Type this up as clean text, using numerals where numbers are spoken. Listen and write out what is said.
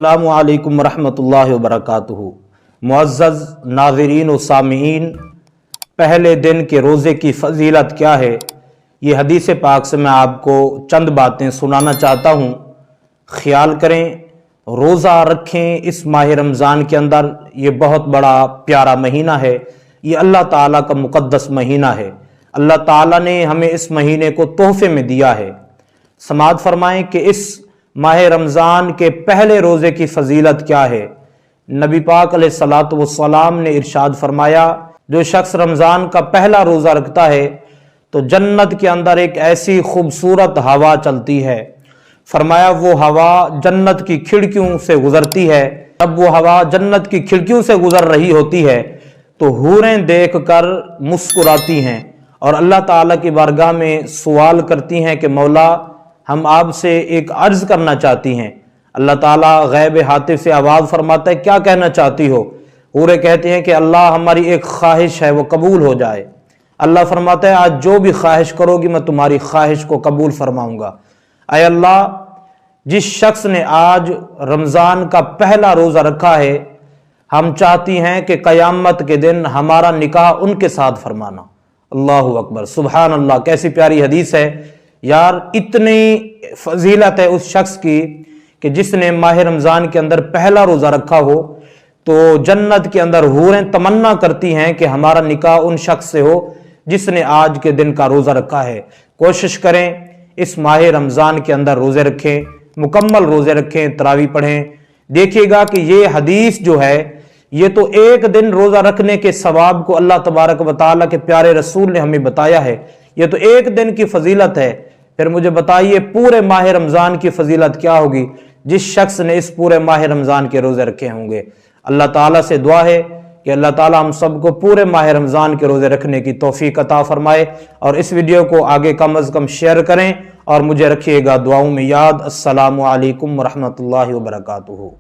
अस्सलामु अलैकुम वरहमतुल्लाहि वबरकातुहू। मुअज़्ज़ज़ नाज़रीन व सामीईन, पहले दिन के रोज़े की फ़जीलत क्या है, ये हदीस पाक से मैं आपको चंद बातें सुनाना चाहता हूँ। ख्याल करें, रोज़ा रखें इस माह रमज़ान के अंदर। ये बहुत बड़ा प्यारा महीना है, ये अल्लाह ताला का मुक़द्दस महीना है। अल्लाह ताला ने हमें इस महीने को तोहफे में दिया है। समाअत फरमाएं कि इस माह रमज़ान के पहले रोज़े की फ़जीलत क्या है। नबी पाक अलैहिस्सलातु वस्सलाम ने इरशाद फरमाया, जो शख्स रमज़ान का पहला रोज़ा रखता है तो जन्नत के अंदर एक ऐसी खूबसूरत हवा चलती है। फरमाया वो हवा जन्नत की खिड़कियों से गुजरती है। जब वो हवा जन्नत की खिड़कियों से गुजर रही होती है तो हूरें देख कर मुस्कुराती हैं और अल्लाह ताला की बारगाह में सवाल करती हैं कि मौला, हम आपसे एक अर्ज करना चाहती हैं। अल्लाह ताला गैब हातिफ से आवाज़ फरमाता है, क्या कहना चाहती हो? हूरें कहते हैं कि अल्लाह, हमारी एक ख्वाहिश है, वो कबूल हो जाए। अल्लाह फरमाता है, आज जो भी ख्वाहिश करोगी मैं तुम्हारी ख्वाहिश को कबूल फरमाऊंगा। ऐ अल्लाह, जिस शख्स ने आज रमज़ान का पहला रोज़ा रखा है, हम चाहती हैं कि क़यामत के दिन हमारा निकाह उनके साथ फरमाना। अल्लाहु अकबर, सुबहान अल्लाह। कैसी प्यारी हदीस है यार। इतनी फजीलत है उस शख्स की कि जिसने माह रमज़ान के अंदर पहला रोज़ा रखा हो तो जन्नत के अंदर हूरें तमन्ना करती हैं कि हमारा निकाह उन शख्स से हो जिसने आज के दिन का रोज़ा रखा है। कोशिश करें इस माह रमज़ान के अंदर रोज़े रखें, मुकम्मल रोज़े रखें, तरावी पढ़ें। देखिएगा कि ये हदीस जो है, ये तो एक दिन रोज़ा रखने के सवाब को अल्लाह तबारक व तआला के प्यारे रसूल ने हमें बताया है। ये तो एक दिन की फजीलत है। फिर मुझे बताइए पूरे माह रमज़ान की फजीलत क्या होगी जिस शख्स ने इस पूरे माह रमज़ान के रोज़े रखे होंगे। अल्लाह ताला से दुआ है कि अल्लाह ताला हम सबको पूरे माह रमज़ान के रोज़े रखने की तौफीक अता फरमाए। और इस वीडियो को आगे कम अज़ कम शेयर करें और मुझे रखिएगा दुआओं में याद। अस्सलामु अलैकुम वरहमतुल्लाहि वबरकातुहू।